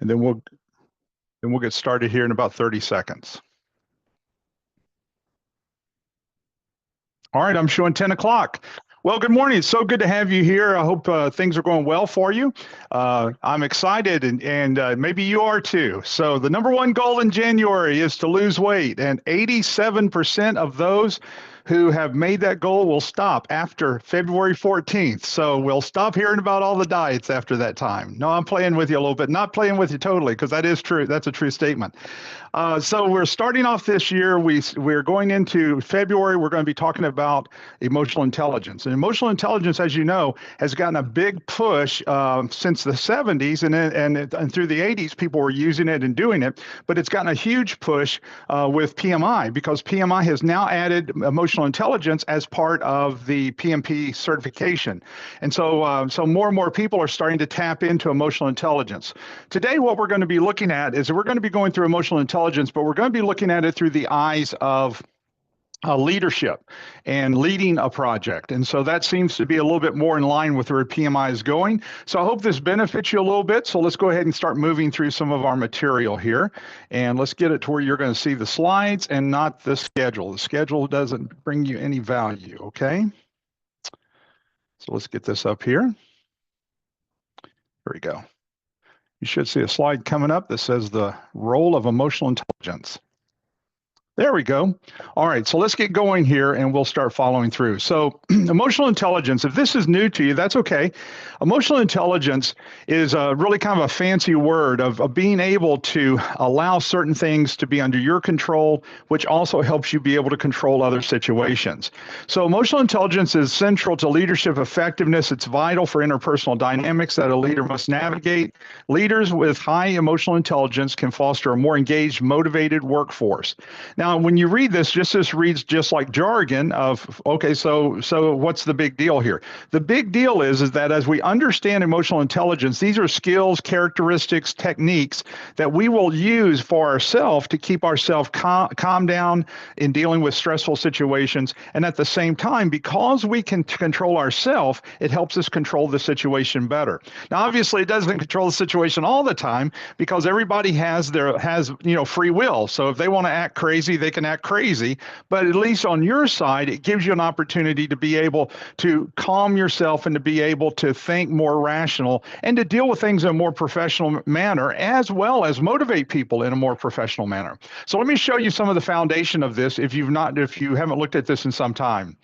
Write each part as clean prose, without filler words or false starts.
and then we'll get started here in about 30 seconds. All right, I'm showing 10 o'clock. Well, good morning. It's so good to have you here. I hope things are going well for you. I'm excited, and maybe you are too. So the number one goal in January is to lose weight, and 87% of those who have made that goal will stop after February 14th. So we'll stop hearing about all the diets after that time. No, I'm playing with you a little bit, not playing with you totally, because that is true. That's a true statement. So we're starting off this year. We're going into February. We're going to be talking about emotional intelligence. And emotional intelligence, as you know, has gotten a big push since the 70s, and through the 80s, people were using it and doing it. But it's gotten a huge push with PMI, because PMI has now added emotional intelligence as part of the PMP certification. And so more and more people are starting to tap into emotional intelligence. Today, what we're going to be looking at is we're going to be going through emotional intelligence, but we're going to be looking at it through the eyes of leadership and leading a project. And so that seems to be a little bit more in line with where PMI is going. So I hope this benefits you a little bit. So let's go ahead and start moving through some of our material here. And let's get it to where you're going to see the slides and not the schedule. The schedule doesn't bring you any value, okay? So let's get this up here. There we go. You should see a slide coming up that says the role of emotional intelligence. There we go. All right, so let's get going here and we'll start following through. So emotional intelligence, if this is new to you, that's okay. Emotional intelligence is really kind of a fancy word of being able to allow certain things to be under your control, which also helps you be able to control other situations. So emotional intelligence is central to leadership effectiveness. It's vital for interpersonal dynamics that a leader must navigate. Leaders with high emotional intelligence can foster a more engaged, motivated workforce. Now, when you read this reads just like jargon of, okay, so what's the big deal here? The big deal is that as we understand emotional intelligence, these are skills, characteristics, techniques that we will use for ourselves to keep ourselves calm down in dealing with stressful situations. And at the same time, because we can control ourselves, it helps us control the situation better. Now, obviously, it doesn't control the situation all the time, because everybody has free will. So if they want to act crazy, they can act crazy, but at least on your side, it gives you an opportunity to be able to calm yourself and to be able to think more rational and to deal with things in a more professional manner, as well as motivate people in a more professional manner. So let me show you some of the foundation of this if you haven't looked at this in some time.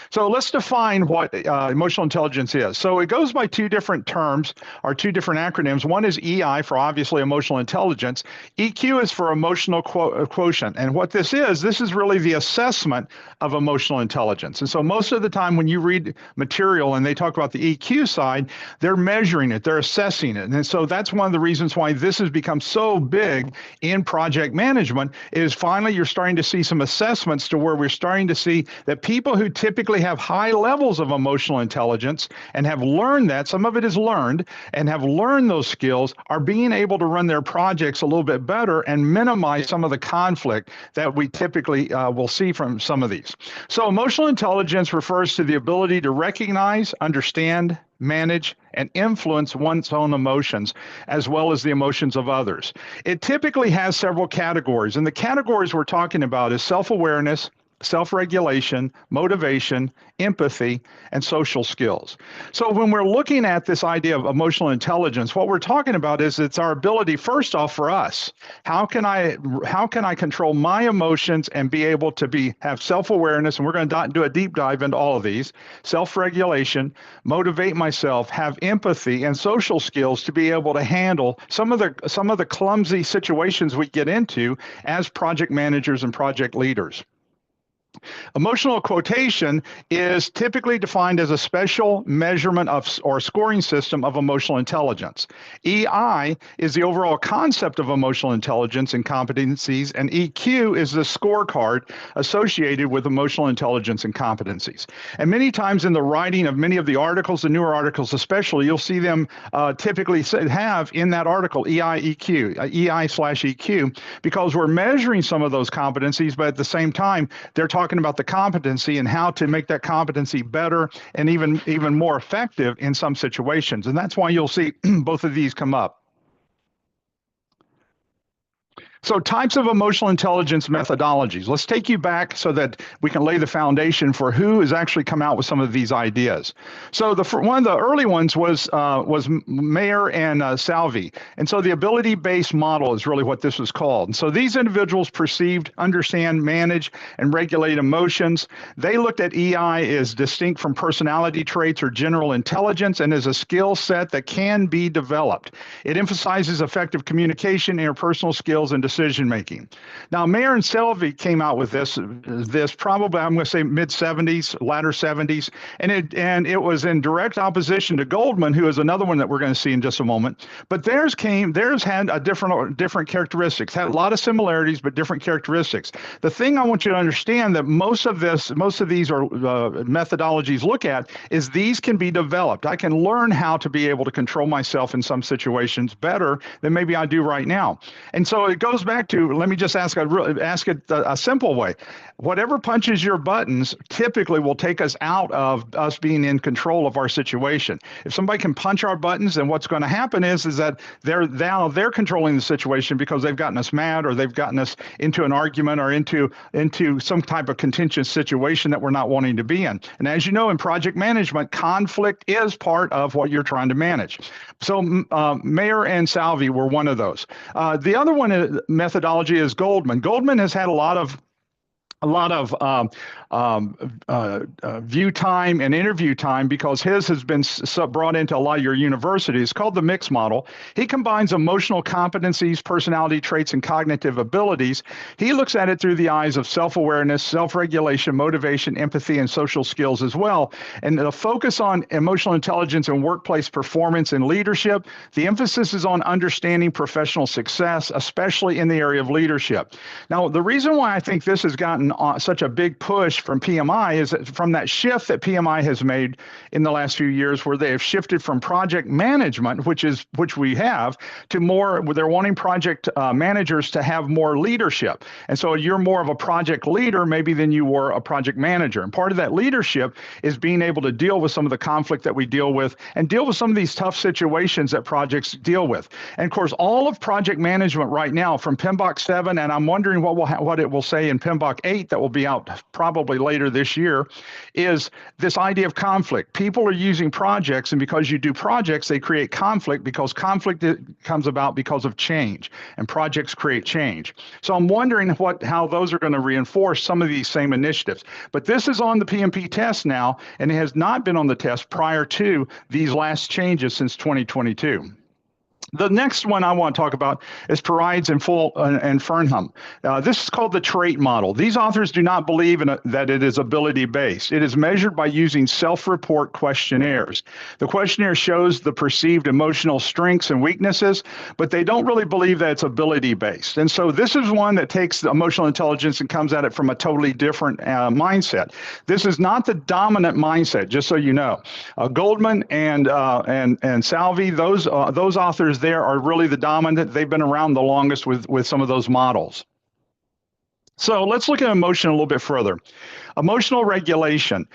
So let's define what emotional intelligence is. So it goes by two different terms, or two different acronyms. One is EI, for obviously emotional intelligence. EQ is for emotional quotient. And what this is really the assessment of emotional intelligence. And so most of the time when you read material and they talk about the EQ side, they're measuring it, they're assessing it. And so that's one of the reasons why this has become so big in project management, is finally you're starting to see some assessments to where we're starting to see that people who typically have high levels of emotional intelligence and have learned that, some of it is learned, and have learned those skills, are being able to run their projects a little bit better and minimize some of the conflict that we typically will see from some of these. So emotional intelligence refers to the ability to recognize, understand, manage, and influence one's own emotions, as well as the emotions of others. It typically has several categories, and the categories we're talking about is self-awareness, self-regulation, motivation, empathy, and social skills. So when we're looking at this idea of emotional intelligence, what we're talking about is it's our ability, first off, for us. How can I control my emotions and be able to have self-awareness? And we're going to do a deep dive into all of these. Self-regulation, motivate myself, have empathy, and social skills to be able to handle some of the clumsy situations we get into as project managers and project leaders. Emotional quotation is typically defined as a special measurement of or scoring system of emotional intelligence. EI is the overall concept of emotional intelligence and competencies, and EQ is the scorecard associated with emotional intelligence and competencies. And many times in the writing of many of the articles, the newer articles especially, you'll see them typically have in that article EI/EQ, EI/EQ, because we're measuring some of those competencies, but at the same time, they're talking about the competency and how to make that competency better and even more effective in some situations. And that's why you'll see both of these come up. So, types of emotional intelligence methodologies. Let's take you back so that we can lay the foundation for who has actually come out with some of these ideas. So, one of the early ones was Mayer and Salvi, and so the ability-based model is really what this was called. And so, these individuals perceived, understand, manage, and regulate emotions. They looked at EI as distinct from personality traits or general intelligence, and as a skill set that can be developed. It emphasizes effective communication, interpersonal skills, and decision making. Now, Mayer and Salvi came out with this probably, I'm going to say, mid 70s, latter 70s, and it was in direct opposition to Goldman, who is another one that we're going to see in just a moment. But theirs had a different characteristics, had a lot of similarities, but different characteristics. The thing I want you to understand that most of these are methodologies look at is these can be developed. I can learn how to be able to control myself in some situations better than maybe I do right now. And so it goes back to, let me just ask it a simple way. Whatever punches your buttons typically will take us out of us being in control of our situation. If somebody can punch our buttons, then what's going to happen is that they're controlling the situation because they've gotten us mad, or they've gotten us into an argument, or into some type of contentious situation that we're not wanting to be in. And as you know, in project management, conflict is part of what you're trying to manage. So Mayer and Salvi were one of those. The other one methodology is Goldman. Goldman has had a lot of view time and interview time because his has been brought into a lot of your universities. It's called the mix model. He combines emotional competencies, personality traits, and cognitive abilities. He looks at it through the eyes of self-awareness, self-regulation, motivation, empathy, and social skills as well. And the focus on emotional intelligence and workplace performance and leadership, the emphasis is on understanding professional success, especially in the area of leadership. Now, the reason why I think this has gotten such a big push from PMI is that from that shift that PMI has made in the last few years, where they have shifted from project management, which we have, to more where they're wanting project managers to have more leadership. And so you're more of a project leader maybe than you were a project manager. And part of that leadership is being able to deal with some of the conflict that we deal with and deal with some of these tough situations that projects deal with. And of course, all of project management right now from PMBOK 7, and I'm wondering what it will say in PMBOK 8 that will be out probably later this year, is this idea of conflict. People are using projects, and because you do projects, they create conflict, because conflict comes about because of change, and projects create change. So I'm wondering how those are going to reinforce some of these same initiatives. But this is on the PMP test now, and it has not been on the test prior to these last changes since 2022. The next one I want to talk about is Parides and Fernham. This is called the trait model. These authors do not believe that it is ability-based. It is measured by using self-report questionnaires. The questionnaire shows the perceived emotional strengths and weaknesses, but they don't really believe that it's ability-based. And so this is one that takes the emotional intelligence and comes at it from a totally different mindset. This is not the dominant mindset, just so you know. Goldman and Salvi, those authors there are really the dominant. They've been around the longest with some of those models. So let's look at emotion a little bit further. Emotional regulation.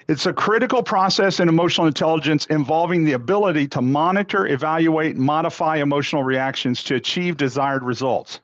It's a critical process in emotional intelligence involving the ability to monitor, evaluate, modify emotional reactions to achieve desired results.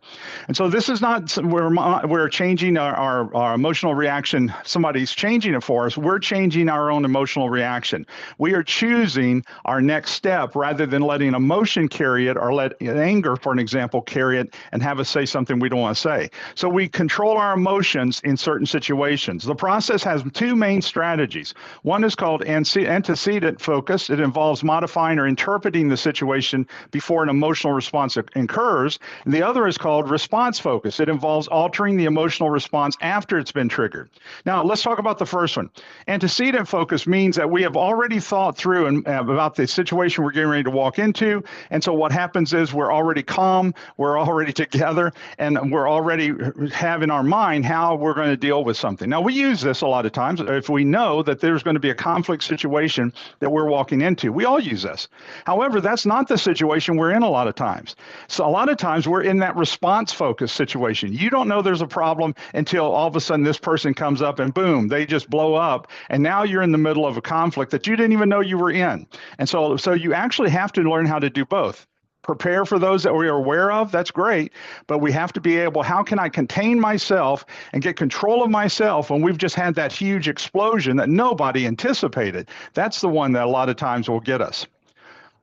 And so this is not we're changing our emotional reaction. Somebody's changing it for us. We're changing our own emotional reaction. We are choosing our next step rather than letting emotion carry it, or let anger, for an example, carry it and have us say something we don't want to say. So we control our emotions in certain situations. The process has two main strategies. One is called antecedent focus. It involves modifying or interpreting the situation before an emotional response occurs. And the other is called response focus. It involves altering the emotional response after it's been triggered. Now, let's talk about the first one. Antecedent focus means that we have already thought through about the situation we're getting ready to walk into. And so what happens is we're already calm, we're already together, and we're already have in our mind how we're going to deal with something. Now, we use this a lot of times if we know that there's going to be a conflict situation that we're walking into. We all use this. However, that's not the situation we're in a lot of times. So a lot of times we're in that response focused situation. You don't know there's a problem until all of a sudden this person comes up and boom, they just blow up. And now you're in the middle of a conflict that you didn't even know you were in. And so you actually have to learn how to do both. prepare for those that we are aware of, that's great. But we have to be able, how can I contain myself and get control of myself when we've just had that huge explosion that nobody anticipated? That's the one that a lot of times will get us.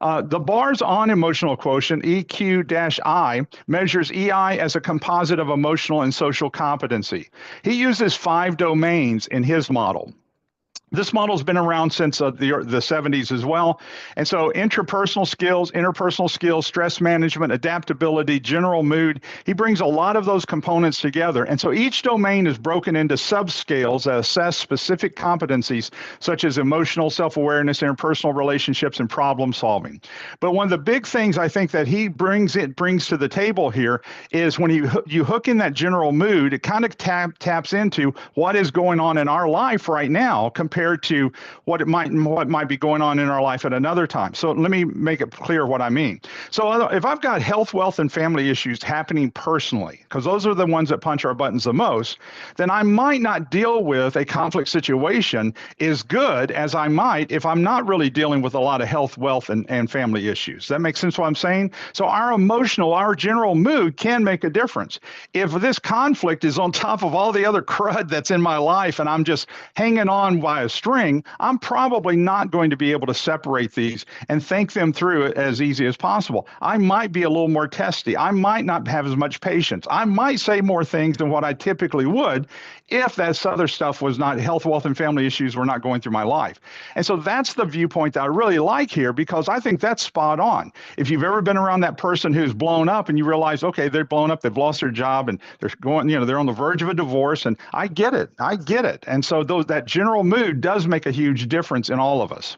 The bars on emotional quotient, EQ-I, measures EI as a composite of emotional and social competency. He uses 5 domains in his model. This model's been around since the 70s as well. And so interpersonal skills, stress management, adaptability, general mood, he brings a lot of those components together. And so each domain is broken into subscales that assess specific competencies such as emotional self-awareness, interpersonal relationships, and problem solving. But one of the big things I think that he brings to the table here is when you hook in that general mood, it kind of taps into what is going on in our life right now compared to what might be going on in our life at another time. So let me make it clear what I mean. So if I've got health, wealth, and family issues happening personally, because those are the ones that punch our buttons the most, then I might not deal with a conflict situation as good as I might if I'm not really dealing with a lot of health, wealth, and family issues. Does that make sense what I'm saying? So our general mood can make a difference. If this conflict is on top of all the other crud that's in my life and I'm just hanging on by a string, I'm probably not going to be able to separate these and think them through it as easy as possible. I might be a little more testy. I might not have as much patience. I might say more things than what I typically would if that other stuff was not health, wealth, and family issues were not going through my life. And so that's the viewpoint that I really like here because I think that's spot on. If you've ever been around that person who's blown up and you realize, okay, they're blown up, they've lost their job and they're going, they're on the verge of a divorce, and I get it. And so that general mood does make a huge difference in all of us.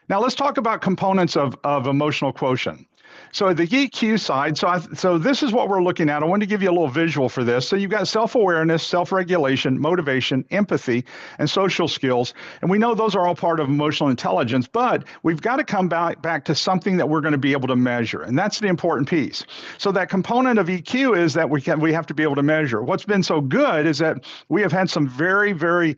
Now let's talk about components of emotional quotient. So the EQ side, so this is what we're looking at. I want to give you a little visual for this. So you've got self-awareness, self-regulation, motivation, empathy, and social skills. And we know those are all part of emotional intelligence, but we've got to come back to something that we're going to be able to measure. And that's the important piece. So that component of EQ is that we have to be able to measure. What's been so good is that we have had some very, very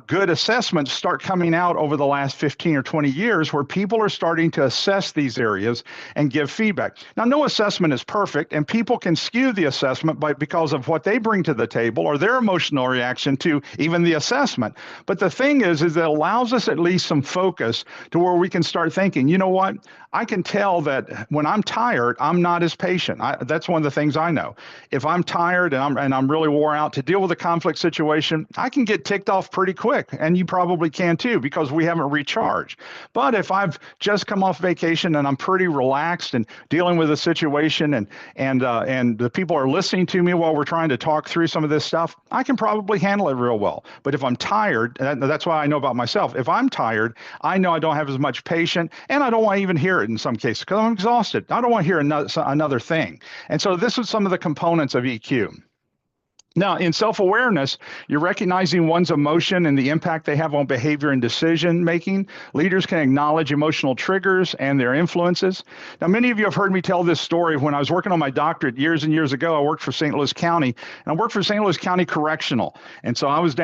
good assessments start coming out over the last 15 or 20 years where people are starting to assess these areas and give feedback. Now, no assessment is perfect, and people can skew the assessment because of what they bring to the table or their emotional reaction to even the assessment. But the thing is it allows us at least some focus to where we can start thinking, you know what? I can tell that when I'm tired, I'm not as patient. That's one of the things I know. If I'm tired and I'm really wore out to deal with a conflict situation, I can get ticked off pretty quick, and you probably can too because we haven't recharged. But if I've just come off vacation and I'm pretty relaxed and dealing with a situation and the people are listening to me while we're trying to talk through some of this stuff, I can probably handle it real well. But if I'm tired, that's what I know about myself. If I'm tired, I know I don't have as much patience, and I don't want to even hear it in some cases because I'm exhausted. I don't want to hear another thing. And so this is some of the components of EQ. Now, in self-awareness, you're recognizing one's emotion and the impact they have on behavior and decision making. Leaders can acknowledge emotional triggers and their influences. Now, many of you have heard me tell this story. When I was working on my doctorate years and years ago, I worked for St. Louis County, and I worked for St. Louis County Correctional. And so I was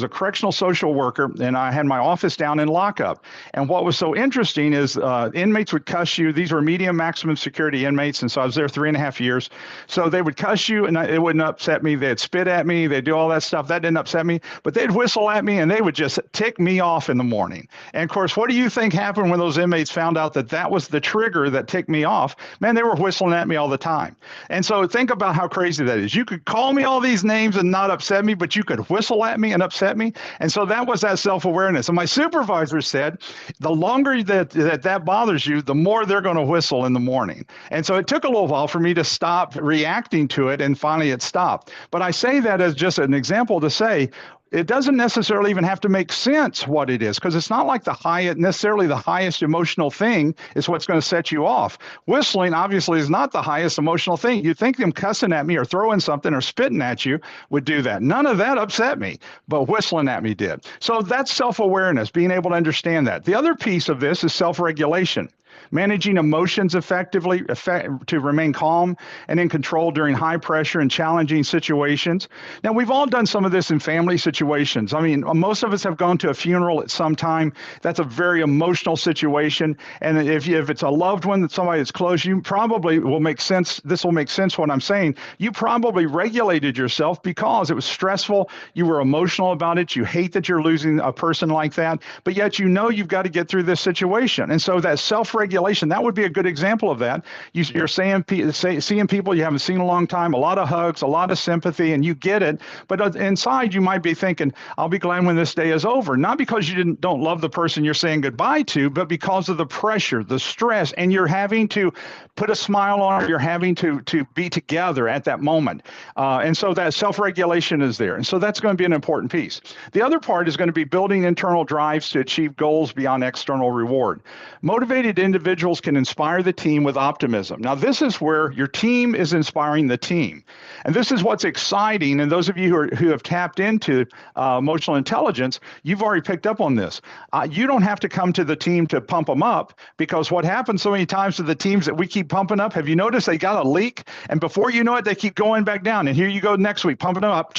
a correctional social worker, and I had my office down in lockup. And what was so interesting is inmates would cuss you. These were medium maximum security inmates, and so I was there 3.5 years. So they would cuss you, and it wouldn't upset me. They'd spit at me, they do all that stuff. That didn't upset me, but they'd whistle at me and they would just tick me off in the morning. And of course, what do you think happened when those inmates found out that was the trigger that ticked me off? Man, they were whistling at me all the time. And so think about how crazy that is. You could call me all these names and not upset me, but you could whistle at me and upset me. And so that was that self-awareness. And my supervisor said, the longer that bothers you, the more they're going to whistle in the morning. And so it took a little while for me to stop reacting to it, and finally it stopped. But I say that as just an example to say, it doesn't necessarily even have to make sense what it is, because it's not like necessarily the highest emotional thing is what's going to set you off. Whistling obviously is not the highest emotional thing. You'd think them cussing at me or throwing something or spitting at you would do that. None of that upset me, but whistling at me did. So that's self-awareness, being able to understand that. The other piece of this is self-regulation. managing emotions effectively to remain calm and in control during high pressure and challenging situations. Now, we've all done some of this in family situations. I mean, most of us have gone to a funeral at some time. That's a very emotional situation. And if it's a loved one, that somebody that's close, you probably will make sense. This will make sense what I'm saying. You probably regulated yourself because it was stressful. You were emotional about it. You hate that you're losing a person like that, but yet you know you've got to get through this situation. And so that self-regulation, that would be a good example of that. You're seeing people you haven't seen in a long time, a lot of hugs, a lot of sympathy, and you get it. But inside you might be thinking, I'll be glad when this day is over. Not because you don't love the person you're saying goodbye to, but because of the pressure, the stress, and you're having to put a smile on it. You're having to be together at that moment. And so that self-regulation is there. And so that's going to be an important piece. The other part is going to be building internal drives to achieve goals beyond external reward. Motivated individuals can inspire the team with optimism. Now, this is where your team is inspiring the team. And this is what's exciting. And those of you who have tapped into emotional intelligence, you've already picked up on this. You don't have to come to the team to pump them up, because what happens so many times to the teams that we keep pumping up, have you noticed they got a leak? And before you know it, they keep going back down. And here you go next week, pumping them up.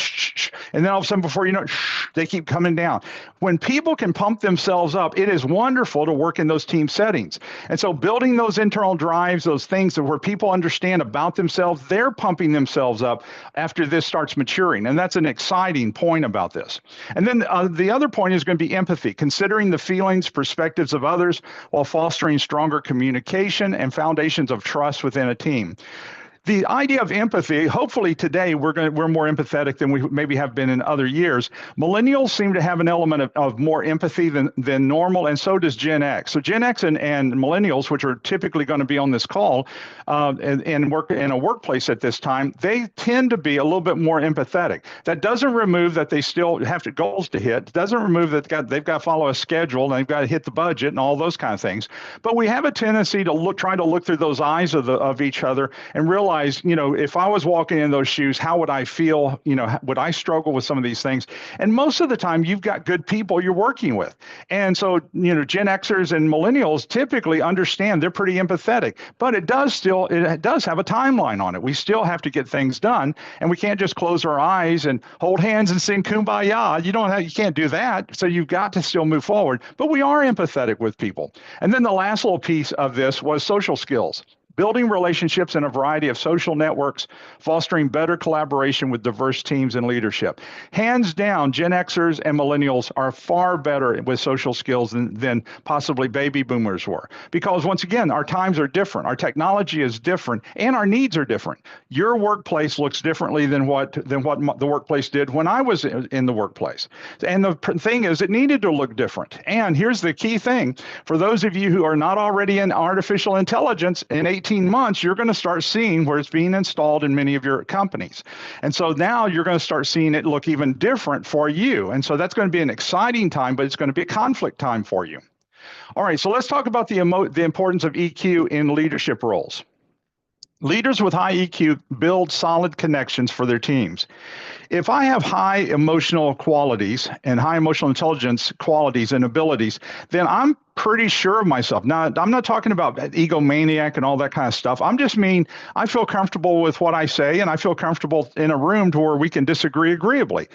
And then all of a sudden, before you know it, they keep coming down. When people can pump themselves up, it is wonderful to work in those team settings. And so building those internal drives, those things where people understand about themselves, they're pumping themselves up after this starts maturing. And that's an exciting point about this. And then the other point is going to be empathy, considering the feelings, perspectives of others while fostering stronger communication and foundations of trust within a team. The idea of empathy, hopefully today we're more empathetic than we maybe have been in other years. Millennials seem to have an element of more empathy than normal, and so does Gen X. So Gen X and millennials, which are typically going to be on this call and work in a workplace at this time, they tend to be a little bit more empathetic. That doesn't remove that they still have goals to hit. It doesn't remove that they've got to follow a schedule and they've got to hit the budget and all those kind of things. But we have a tendency to try to look through those eyes of each other and realize, if I was walking in those shoes, how would I feel? Would I struggle with some of these things? And most of the time, you've got good people you're working with. And so, Gen Xers and millennials typically understand, they're pretty empathetic, but it does have a timeline on it. We still have to get things done, and we can't just close our eyes and hold hands and sing Kumbaya. You can't do that. So you've got to still move forward, but we are empathetic with people. And then the last little piece of this was social skills. Building relationships in a variety of social networks, fostering better collaboration with diverse teams and leadership. Hands down, Gen Xers and millennials are far better with social skills than possibly baby boomers were. Because once again, our times are different, our technology is different, and our needs are different. Your workplace looks differently than what the workplace did when I was in the workplace. And the thing is, it needed to look different. And here's the key thing. For those of you who are not already in artificial intelligence, in 18 months, you're going to start seeing where it's being installed in many of your companies. And so now you're going to start seeing it look even different for you. And so that's going to be an exciting time, but it's going to be a conflict time for you. All right, so let's talk about the importance of EQ in leadership roles. Leaders with high EQ build solid connections for their teams. If I have high emotional qualities and high emotional intelligence qualities and abilities, then I'm pretty sure of myself. Now, I'm not talking about egomaniac and all that kind of stuff. I'm just mean I feel comfortable with what I say, and I feel comfortable in a room to where we can disagree agreeably.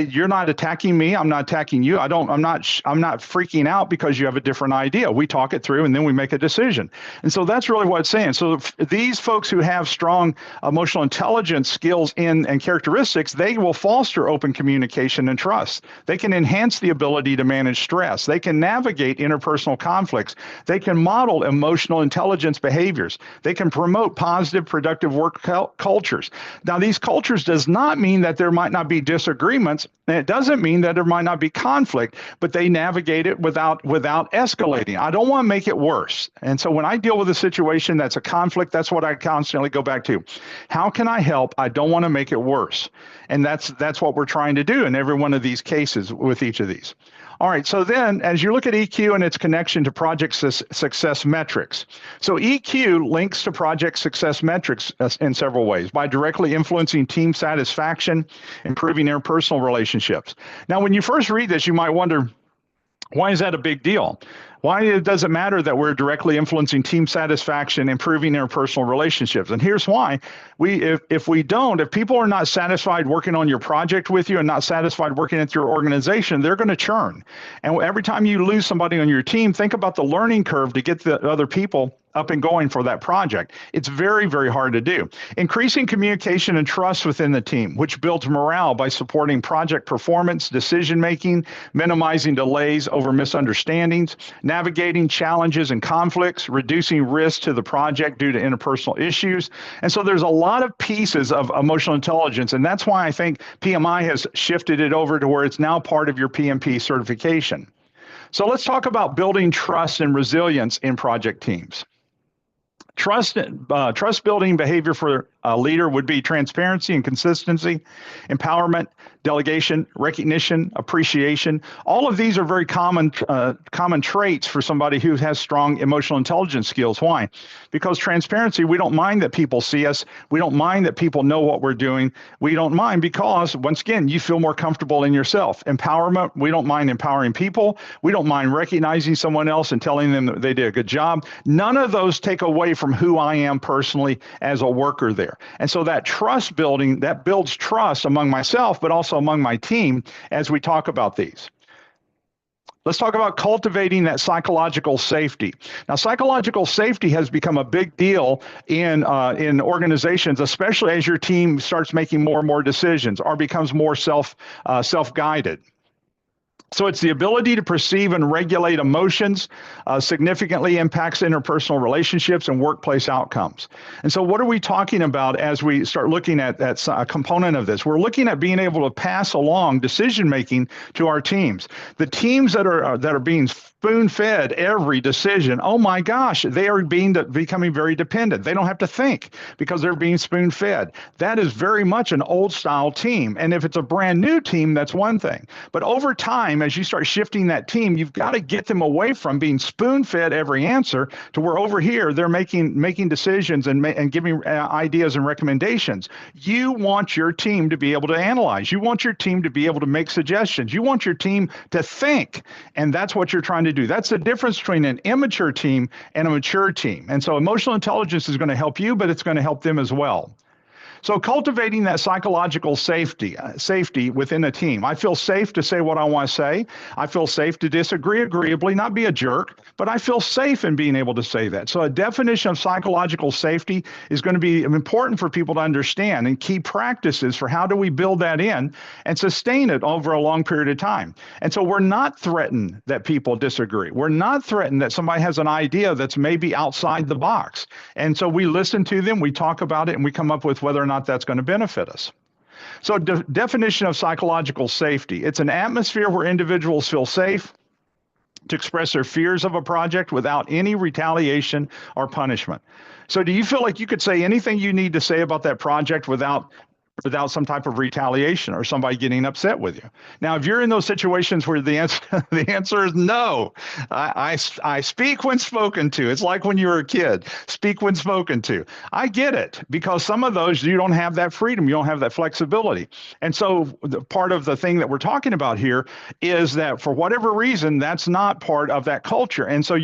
You're not attacking me. I'm not attacking you. I'm not freaking out because you have a different idea. We talk it through, and then we make a decision. And so that's really what it's saying. So these folks who have strong emotional intelligence skills and characteristics, they will foster open communication and trust. They can enhance the ability to manage stress. They can navigate interpersonal conflicts. They can model emotional intelligence behaviors. They can promote positive, productive work cultures. Now, these cultures does not mean that there might not be disagreements, and it doesn't mean that there might not be conflict, but they navigate it without escalating. I don't want to make it worse. And so when I deal with a situation that's a conflict, that's what I constantly go back to. How can I help? I don't want to make it worse. And that's what we're trying to do in every one of these cases with each of these. All right, so then as you look at EQ and its connection to project success metrics. So EQ links to project success metrics in several ways by directly influencing team satisfaction, improving interpersonal relationships. Now, when you first read this, you might wonder, Why is that a big deal? Why does it matter that we're directly influencing team satisfaction, improving interpersonal relationships? And here's why. If people are not satisfied working on your project with you and not satisfied working at your organization, they're going to churn. And every time you lose somebody on your team, think about the learning curve to get the other people up and going for that project. It's very, very hard to do. Increasing communication and trust within the team, which builds morale by supporting project performance, decision making, minimizing delays over misunderstandings, navigating challenges and conflicts, reducing risk to the project due to interpersonal issues. And so there's a lot of pieces of emotional intelligence, and that's why I think PMI has shifted it over to where it's now part of your PMP certification. So let's talk about building trust and resilience in project teams. Trust building behavior for a leader would be transparency and consistency, empowerment, delegation, recognition, appreciation. All of these are very common traits for somebody who has strong emotional intelligence skills. Why? Because transparency, we don't mind that people see us. We don't mind that people know what we're doing. We don't mind because, once again, you feel more comfortable in yourself. Empowerment, we don't mind empowering people. We don't mind recognizing someone else and telling them that they did a good job. None of those take away from who I am personally as a worker there. And so that trust building, that builds trust among myself, but also among my team as we talk about these. Let's talk about cultivating that psychological safety. Now, psychological safety has become a big deal in organizations, especially as your team starts making more and more decisions or becomes more self-guided. So it's the ability to perceive and regulate emotions, significantly impacts interpersonal relationships and workplace outcomes. And so what are we talking about as we start looking at a component of this? We're looking at being able to pass along decision-making to our teams. The teams that are being spoon-fed every decision, oh my gosh, they are becoming very dependent. They don't have to think because they're being spoon-fed. That is very much an old-style team. And if it's a brand new team, that's one thing. But over time, as you start shifting that team, you've got to get them away from being spoon-fed every answer to where over here they're making decisions and giving ideas and recommendations. You want your team to be able to analyze. You want your team to be able to make suggestions. You want your team to think, and that's what you're trying to do. That's the difference between an immature team and a mature team. And so emotional intelligence is going to help you, but it's going to help them as well. So cultivating that psychological safety within a team. I feel safe to say what I want to say. I feel safe to disagree agreeably, not be a jerk, but I feel safe in being able to say that. So a definition of psychological safety is going to be important for people to understand, and key practices for how do we build that in and sustain it over a long period of time. And so we're not threatened that people disagree. We're not threatened that somebody has an idea that's maybe outside the box. And so we listen to them, we talk about it, and we come up with whether or not that's going to benefit us. So definition of psychological safety. It's an atmosphere where individuals feel safe to express their fears of a project without any retaliation or punishment. So do you feel like you could say anything you need to say about that project without some type of retaliation or somebody getting upset with you? Now, if you're in those situations where the answer is no, I speak when spoken to. It's like when you were a kid, speak when spoken to. I get it, because some of those, you don't have that freedom. You don't have that flexibility. And so part of the thing that we're talking about here is that for whatever reason, that's not part of that culture. And so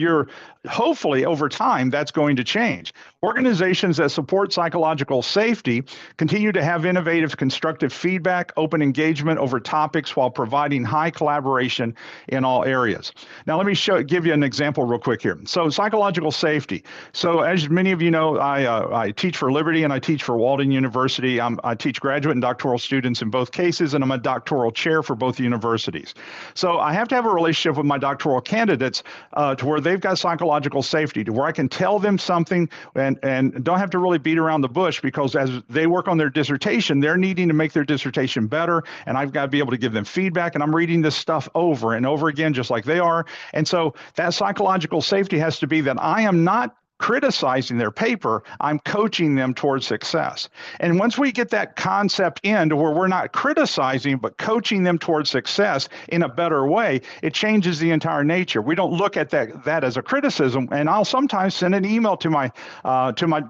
hopefully over time, that's going to change. Organizations that support psychological safety continue to have innovative, constructive feedback, open engagement over topics while providing high collaboration in all areas. Now, let me give you an example real quick here. So psychological safety. So as many of you know, I teach for Liberty and I teach for Walden University. I teach graduate and doctoral students in both cases, and I'm a doctoral chair for both universities. So I have to have a relationship with my doctoral candidates to where they've got psychological safety, to where I can tell them something and don't have to really beat around the bush, because as they work on their dissertation, they're needing to make their dissertation better, and I've got to be able to give them feedback, and I'm reading this stuff over and over again just like they are. And so that psychological safety has to be that I am not criticizing their paper, I'm coaching them towards success. And once we get that concept into where we're not criticizing, but coaching them towards success in a better way, it changes the entire nature. We don't look at that as a criticism. And I'll sometimes send an email to my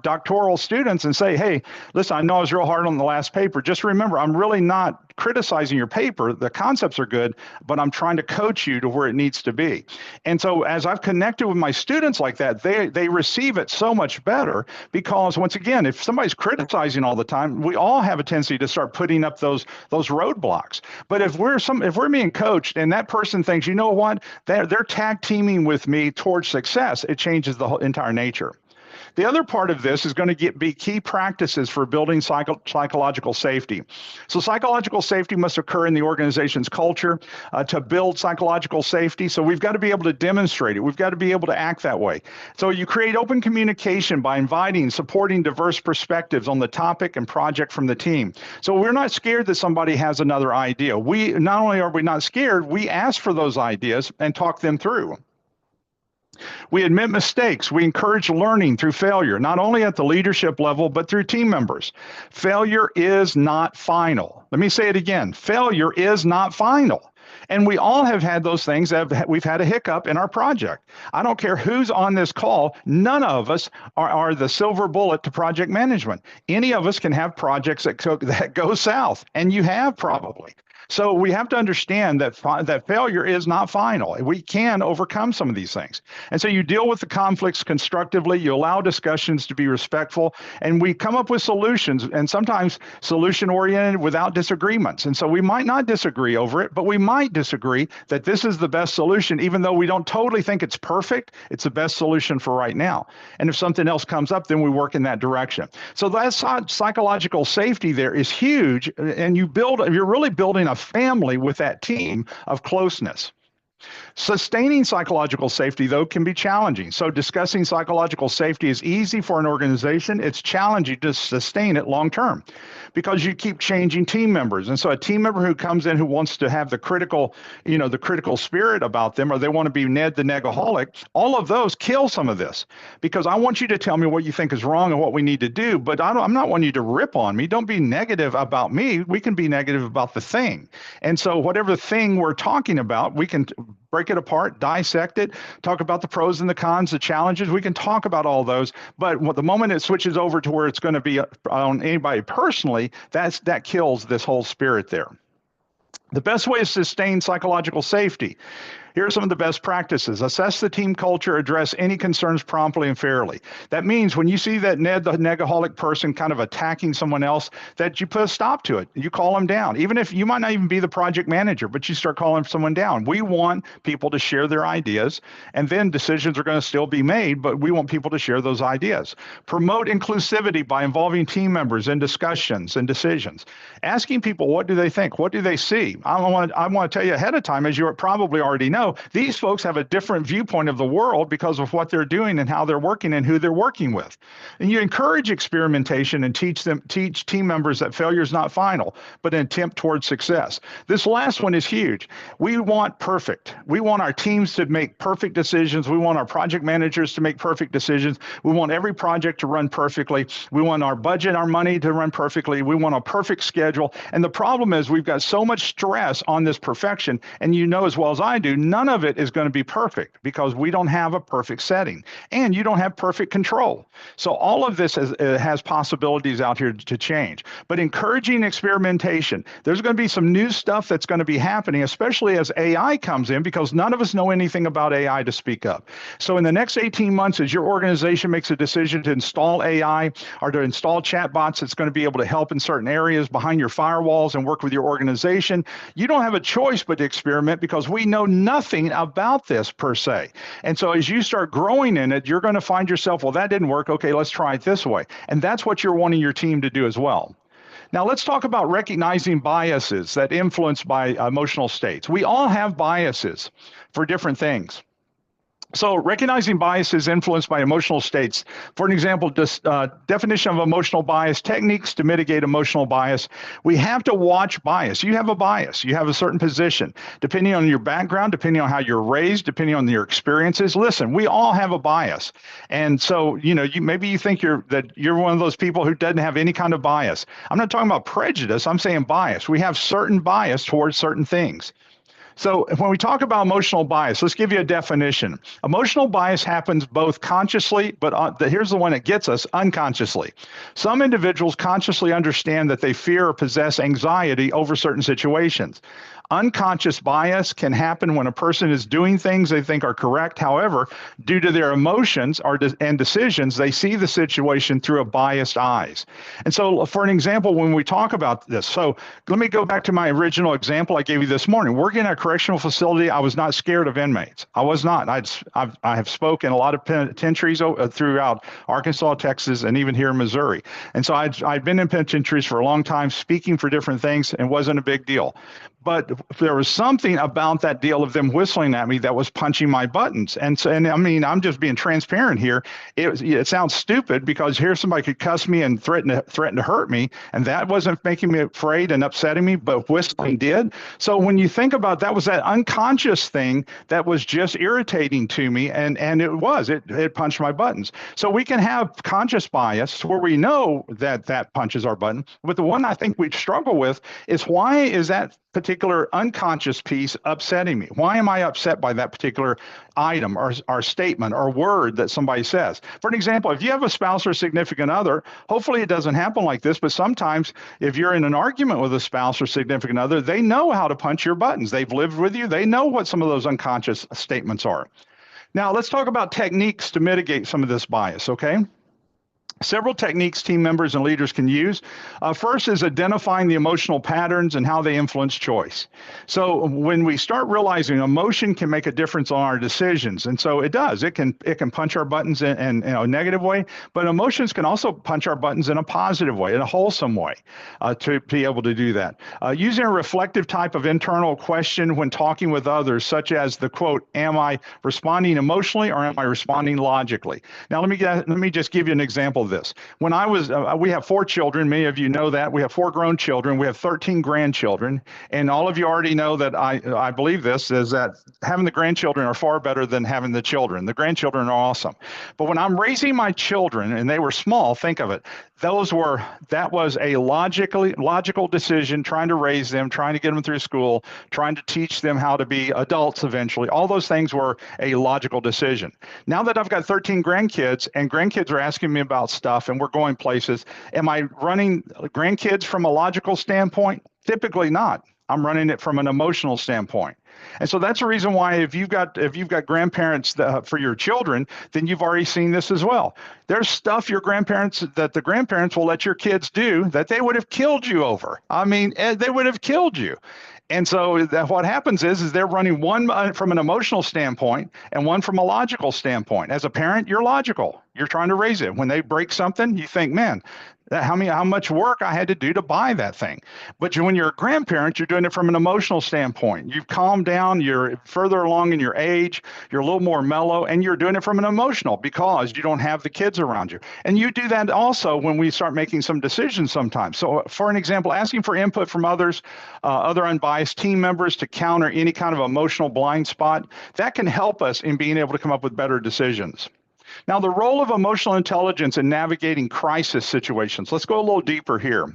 doctoral students and say, hey, listen, I know I was real hard on the last paper. Just remember, I'm really not criticizing your paper. The concepts are good, but I'm trying to coach you to where it needs to be. And so as I've connected with my students like that, they receive it so much better, because once again, if somebody's criticizing all the time, we all have a tendency to start putting up those roadblocks. But if we're being coached and that person thinks, you know what, they're tag teaming with me towards success, it changes the whole entire nature. The other part of this is going to be key practices for building psychological safety. So psychological safety must occur in the organization's culture to build psychological safety. So we've got to be able to demonstrate it. We've got to be able to act that way. So you create open communication by inviting, supporting diverse perspectives on the topic and project from the team. So we're not scared that somebody has another idea. Not only are we not scared, we ask for those ideas and talk them through. We admit mistakes. We encourage learning through failure, not only at the leadership level, but through team members. Failure is not final. Let me say it again. Failure is not final. And we all have had those things that we've had a hiccup in our project. I don't care who's on this call. None of us are the silver bullet to project management. Any of us can have projects that go south, and you have probably. So we have to understand that failure is not final. We can overcome some of these things. And so you deal with the conflicts constructively, you allow discussions to be respectful, and we come up with solutions, and sometimes solution-oriented without disagreements. And so we might not disagree over it, but we might disagree that this is the best solution, even though we don't totally think it's perfect, it's the best solution for right now. And if something else comes up, then we work in that direction. So that psychological safety there is huge, and you're really building a family with that team of closeness. Sustaining psychological safety, though, can be challenging. So discussing psychological safety is easy for an organization. It's challenging to sustain it long term because you keep changing team members. And so a team member who comes in who wants to have the critical spirit about them, or they want to be Ned the negaholic, all of those kill some of this, because I want you to tell me what you think is wrong and what we need to do, but I'm not wanting you to rip on me. Don't be negative about me. We can be negative about the thing. And so whatever thing we're talking about, we can break it apart, dissect it, talk about the pros and the cons, the challenges. We can talk about all those, but the moment it switches over to where it's going to be on anybody personally, that kills this whole spirit there. The best way to sustain psychological safety. Here are some of the best practices. Assess the team culture, address any concerns promptly and fairly. That means when you see that Ned the negaholic person kind of attacking someone else, that you put a stop to it. You call them down. Even if you might not even be the project manager, but you start calling someone down. We want people to share their ideas, and then decisions are going to still be made, but we want people to share those ideas. Promote inclusivity by involving team members in discussions and decisions. Asking people, what do they think? What do they see? I want to tell you ahead of time, as you probably already know, these folks have a different viewpoint of the world because of what they're doing and how they're working and who they're working with. And you encourage experimentation and teach team members that failure is not final, but an attempt towards success. This last one is huge. We want perfect. We want our teams to make perfect decisions. We want our project managers to make perfect decisions. We want every project to run perfectly. We want our budget, our money to run perfectly. We want a perfect schedule. And the problem is we've got so much stress on this perfection, and you know as well as I do, none of it is going to be perfect because we don't have a perfect setting and you don't have perfect control. So all of this has possibilities out here to change, but encouraging experimentation. There's going to be some new stuff that's going to be happening, especially as AI comes in, because none of us know anything about AI to speak of. So in the next 18 months, as your organization makes a decision to install AI or to install chatbots that's going to be able to help in certain areas behind your firewalls and work with your organization, you don't have a choice but to experiment, because we know nothing about this per se. And so as you start growing in it, you're going to find yourself, well, that didn't work. Okay, let's try it this way. And that's what you're wanting your team to do as well. Now, let's talk about recognizing biases that influence by emotional states. We all have biases for different things. So recognizing biases influenced by emotional states. For an example, definition of emotional bias, techniques to mitigate emotional bias. We have to watch bias. You have a bias. You have a certain position. Depending on your background, depending on how you're raised, depending on your experiences. Listen, we all have a bias. And so, maybe you think you're one of those people who doesn't have any kind of bias. I'm not talking about prejudice. I'm saying bias. We have certain bias towards certain things. So when we talk about emotional bias, let's give you a definition. Emotional bias happens both consciously, but here's the one that gets us, unconsciously. Some individuals consciously understand that they fear or possess anxiety over certain situations. Unconscious bias can happen when a person is doing things they think are correct. However, due to their emotions and decisions, they see the situation through a biased eyes. And so, for an example, when we talk about this, so let me go back to my original example I gave you this morning. Working at a correctional facility, I was not scared of inmates. I was not. I have spoken a lot of penitentiaries throughout Arkansas, Texas, and even here in Missouri. And so I'd been in penitentiaries for a long time, speaking for different things, and wasn't a big deal. But there was something about that deal of them whistling at me that was punching my buttons. And so, and I mean, I'm just being transparent here. It sounds stupid because here somebody could cuss me and threaten to hurt me, and that wasn't making me afraid and upsetting me, but whistling did. So when you think about that, was that unconscious thing that was just irritating to me, and it punched my buttons. So we can have conscious bias where we know that punches our button, but the one I think we struggle with is, why is that particular unconscious piece upsetting me? Why am I upset by that particular item or statement or word that somebody says? For an example, if you have a spouse or significant other, hopefully it doesn't happen like this, but sometimes if you're in an argument with a spouse or significant other, they know how to punch your buttons. They've lived with you. They know what some of those unconscious statements are. Now, let's talk about techniques to mitigate some of this bias, okay? Several techniques team members and leaders can use. First is identifying the emotional patterns and how they influence choice. So when we start realizing emotion can make a difference on our decisions, and so it does. It can punch our buttons in a negative way, but emotions can also punch our buttons in a positive way, in a wholesome way, to be able to do that. Using a reflective type of internal question when talking with others, such as the quote, "Am I responding emotionally or am I responding logically?" Now let me just give you an example of this. When I was, we have 4 children. Many of you know that. We have 4 grown children. We have 13 grandchildren. And all of you already know that I believe this, is that having the grandchildren are far better than having the children. The grandchildren are awesome. But when I'm raising my children, and they were small, think of it, that was a logical decision, trying to raise them, trying to get them through school, trying to teach them how to be adults eventually. All those things were a logical decision. Now that I've got 13 grandkids, and grandkids are asking me about stuff, and we're going places, am I running grandkids from a logical standpoint? Typically not. I'm running it from an emotional standpoint. And so that's the reason why if you've got grandparents for your children, then you've already seen this as well. There's stuff the grandparents will let your kids do that they would have killed you over. I mean, they would have killed you. And so what happens is they're running one from an emotional standpoint and one from a logical standpoint. As a parent, you're logical. You're trying to raise it. When they break something, you think, man, how much work I had to do to buy that thing. But when you're a grandparent, you're doing it from an emotional standpoint. You've calmed down, you're further along in your age, you're a little more mellow, and you're doing it from an emotional because you don't have the kids around you. And you do that also when we start making some decisions sometimes. So for an example, asking for input from others, other unbiased team members to counter any kind of emotional blind spot, that can help us in being able to come up with better decisions. Now, the role of emotional intelligence in navigating crisis situations. Let's go a little deeper here.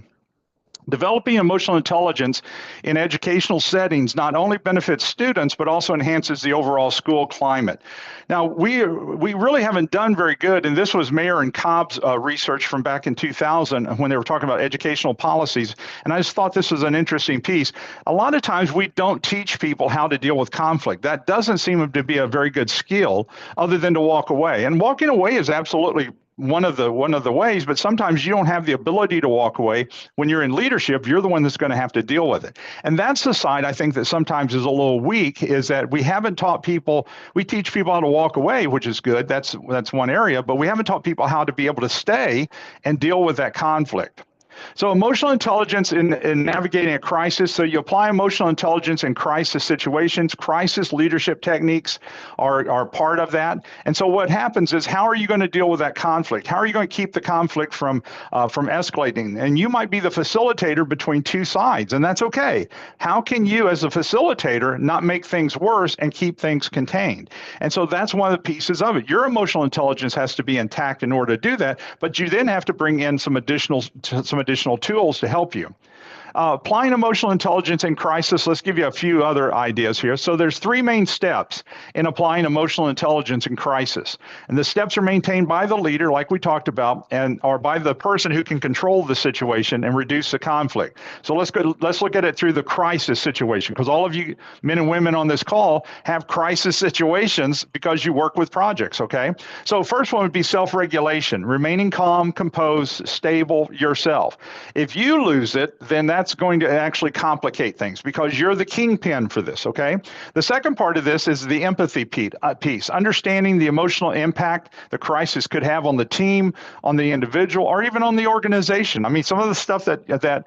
Developing emotional intelligence in educational settings not only benefits students, but also enhances the overall school climate. Now, we really haven't done very good, and this was Mayer and Cobb's research from back in 2000 when they were talking about educational policies, and I just thought this was an interesting piece. A lot of times we don't teach people how to deal with conflict. That doesn't seem to be a very good skill other than to walk away, and walking away is absolutely one of the ways, but sometimes you don't have the ability to walk away. When you're in leadership, you're the one that's going to have to deal with it. And that's the side I think that sometimes is a little weak, is that we haven't taught people. We teach people how to walk away, which is good. That's one area, but we haven't taught people how to be able to stay and deal with that conflict. So emotional intelligence in navigating a crisis. So you apply emotional intelligence in crisis situations. Crisis leadership techniques are part of that. And so what happens is, how are you going to deal with that conflict? How are you going to keep the conflict from escalating? And you might be the facilitator between two sides, and that's okay. How can you, as a facilitator, not make things worse and keep things contained? And so that's one of the pieces of it. Your emotional intelligence has to be intact in order to do that, but you then have to bring in some additional tools to help you. Applying emotional intelligence in crisis, let's give you a few other ideas here. So there's three main steps in applying emotional intelligence in crisis. And the steps are maintained by the leader, like we talked about, or by the person who can control the situation and reduce the conflict. So let's look at it through the crisis situation, because all of you men and women on this call have crisis situations because you work with projects, okay? So first one would be self-regulation, remaining calm, composed, stable yourself. If you lose it, then that's going to actually complicate things because you're the kingpin for this, okay? The second part of this is the empathy piece, understanding the emotional impact the crisis could have on the team, on the individual, or even on the organization. I mean, some of the stuff that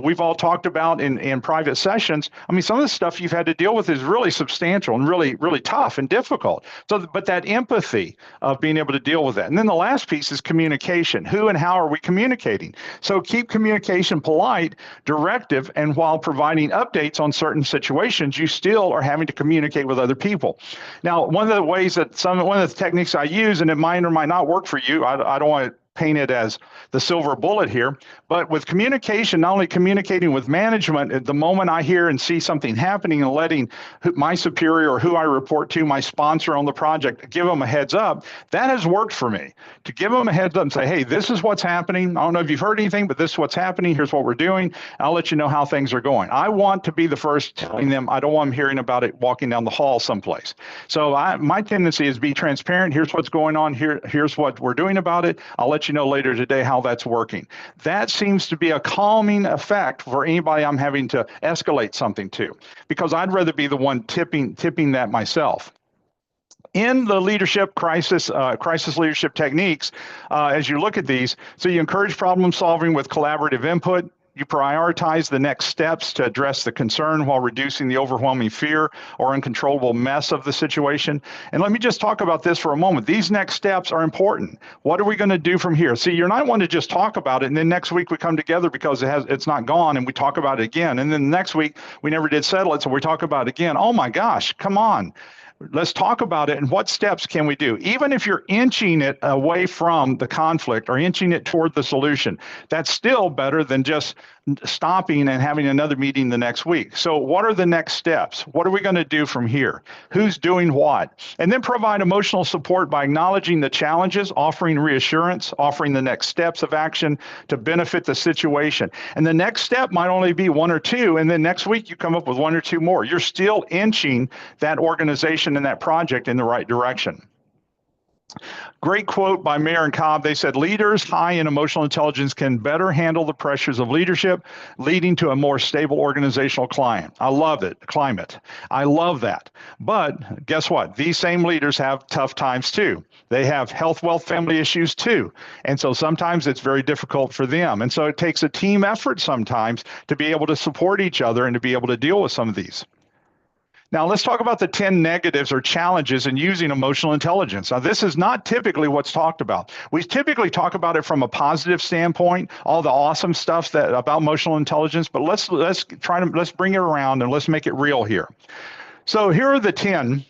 we've all talked about in private sessions, I mean, some of the stuff you've had to deal with is really substantial and really, really tough and difficult. So, but that empathy of being able to deal with that. And then the last piece is communication. Who and how are we communicating? So keep communication polite, directive, and while providing updates on certain situations, you still are having to communicate with other people. Now, one of the ways that one of the techniques I use, and it might or might not work for you, I don't want to paint it as the silver bullet here, but with communication, not only communicating with management, at the moment I hear and see something happening and letting my superior or who I report to, my sponsor on the project, give them a heads up, that has worked for me. To give them a heads up and say, hey, this is what's happening. I don't know if you've heard anything, but this is what's happening. Here's what we're doing. I'll let you know how things are going. I want to be the first telling them. I don't want them hearing about it walking down the hall someplace. So my tendency is be transparent. Here's what's going on. Here's what we're doing about it. I'll let you know later today how that's working. That seems to be a calming effect for anybody I'm having to escalate something to, because I'd rather be the one tipping that myself. In the leadership crisis leadership techniques, as you look at these, so you encourage problem solving with collaborative input. You prioritize the next steps to address the concern while reducing the overwhelming fear or uncontrollable mess of the situation. And let me just talk about this for a moment. These next steps are important. What are we going to do from here? See, you're not one to just talk about it, and then next week we come together because it's not gone, and we talk about it again. And then next week we never did settle it, so we talk about it again. Oh my gosh, come on. Let's talk about it and what steps can we do? Even if you're inching it away from the conflict or inching it toward the solution, that's still better than just stopping and having another meeting the next week. So what are the next steps? What are we going to do from here? Who's doing what? And then provide emotional support by acknowledging the challenges, offering reassurance, offering the next steps of action to benefit the situation. And the next step might only be one or two, and then next week you come up with one or two more. You're still inching that organization and that project in the right direction. Great quote by Mayer and Cobb. They said, leaders high in emotional intelligence can better handle the pressures of leadership, leading to a more stable organizational climate. I love it. Climate. I love that. But guess what? These same leaders have tough times too. They have health, wealth, family issues too. And so sometimes it's very difficult for them. And so it takes a team effort sometimes to be able to support each other and to be able to deal with some of these. Now, let's talk about the 10 negatives or challenges in using emotional intelligence. Now, this is not typically what's talked about. We typically talk about it from a positive standpoint, all the awesome stuff about emotional intelligence, but let's bring it around and let's make it real here. So here are the 10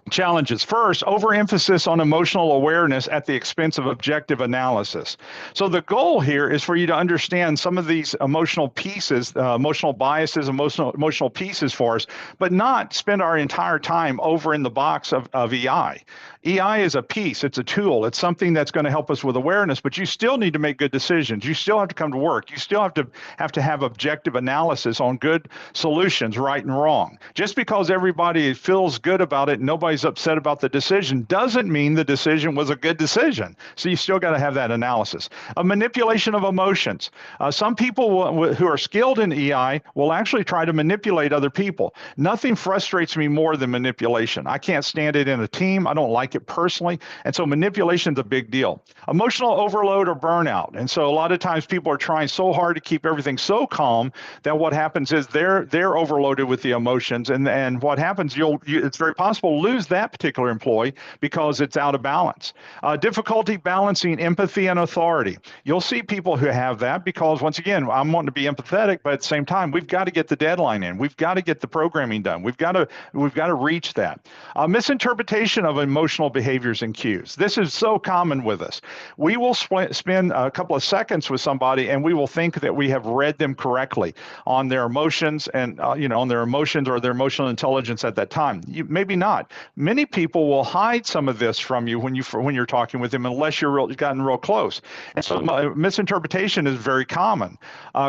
challenges. First, overemphasis on emotional awareness at the expense of objective analysis. So the goal here is for you to understand some of these emotional pieces, emotional biases, emotional pieces for us, but not spend our entire time over in the box of EI. EI is a piece, it's a tool, it's something that's going to help us with awareness, but you still need to make good decisions. You still have to come to work. You still have to have objective analysis on good solutions, right and wrong. Just because everybody feels good about it, nobody's upset about the decision, doesn't mean the decision was a good decision. So you still got to have that analysis. A manipulation of emotions. Some people who are skilled in EI will actually try to manipulate other people. Nothing frustrates me more than manipulation. I can't stand it in a team. I don't like it personally. And so manipulation is a big deal. Emotional overload or burnout. And so a lot of times people are trying so hard to keep everything so calm that what happens is they're overloaded with the emotions. And what happens, it's very possible to lose lose that particular employee because it's out of balance. Difficulty balancing empathy and authority. You'll see people who have that because, once again, I'm wanting to be empathetic, but at the same time, we've got to get the deadline in. We've got to get the programming done. We've got to reach that. Misinterpretation of emotional behaviors and cues. This is so common with us. We will spend a couple of seconds with somebody and we will think that we have read them correctly on their emotions and on their emotions or their emotional intelligence at that time. Maybe not. Many people will hide some of this from you when you're talking with them unless you've gotten real close. And so misinterpretation is very common.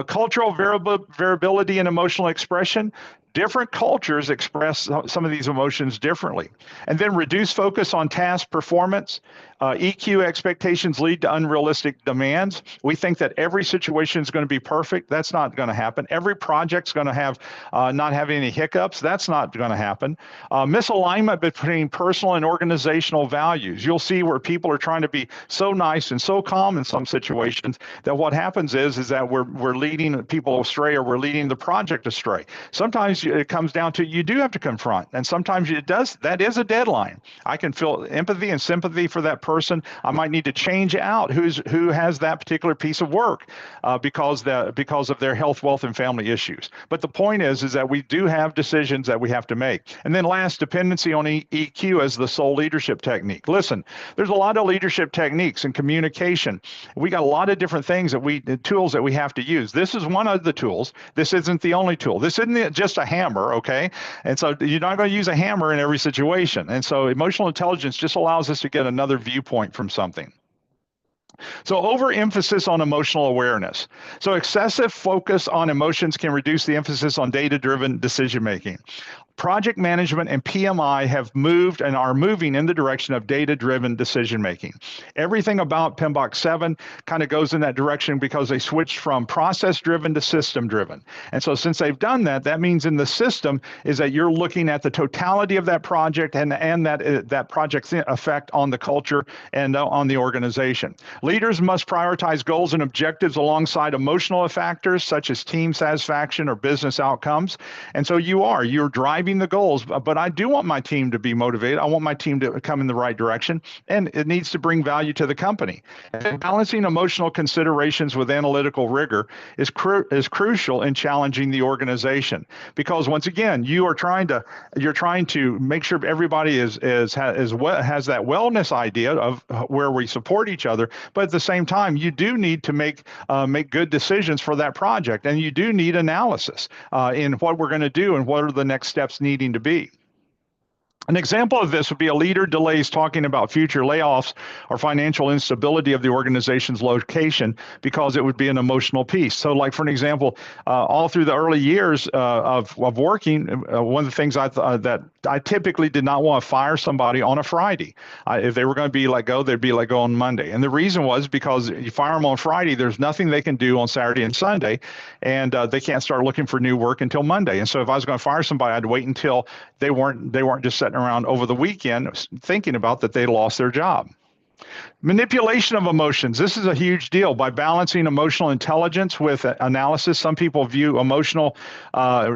Cultural variability in emotional expression. Different cultures express some of these emotions differently. And then reduced focus on task performance. EQ expectations lead to unrealistic demands. We think that every situation is going to be perfect. That's not going to happen. Every project's going to have not have any hiccups. That's not going to happen. Misalignment between personal and organizational values. You'll see where people are trying to be so nice and so calm in some situations that what happens is that we're leading people astray, or we're leading the project astray. Sometimes it comes down to you do have to confront, and sometimes that is a deadline. I can feel empathy and sympathy for that person. I might need to change out who has that particular piece of work because of their health, wealth, and family issues. But the point is that we do have decisions that we have to make. And then last, dependency on EQ as the sole leadership technique. Listen, there's a lot of leadership techniques and communication. We got a lot of different things tools that we have to use. This is one of the tools. This isn't the only tool. This isn't just a hammer, okay? And so you're not going to use a hammer in every situation. And so emotional intelligence just allows us to get another viewpoint from something. So overemphasis on emotional awareness. So excessive focus on emotions can reduce the emphasis on data-driven decision-making. Project management and PMI have moved and are moving in the direction of data-driven decision-making. Everything about PMBOK 7 kind of goes in that direction because they switched from process-driven to system-driven. And so since they've done that, that means in the system is that you're looking at the totality of that project and that project's effect on the culture and on the organization. Leaders must prioritize goals and objectives alongside emotional factors such as team satisfaction or business outcomes. And so you're driving the goals, but I do want my team to be motivated. I want my team to come in the right direction, and it needs to bring value to the company. And balancing emotional considerations with analytical rigor is crucial in challenging the organization, because once again, you're trying to make sure everybody has that wellness idea of where we support each other, but at the same time, you do need to make good decisions for that project, and you do need analysis in what we're going to do and what are the next steps needing to be. An example of this would be a leader delays talking about future layoffs or financial instability of the organization's location because it would be an emotional piece. So like, for an example, all through the early years of working, one of the things that I typically did not want to fire somebody on a Friday. If they were going to be let go, they'd be let go on Monday. And the reason was because you fire them on Friday, there's nothing they can do on Saturday and Sunday, and they can't start looking for new work until Monday. And so if I was going to fire somebody, I'd wait until they weren't just sitting around over the weekend thinking about that they lost their job. Manipulation of emotions. This is a huge deal. By balancing emotional intelligence with analysis, some people view emotional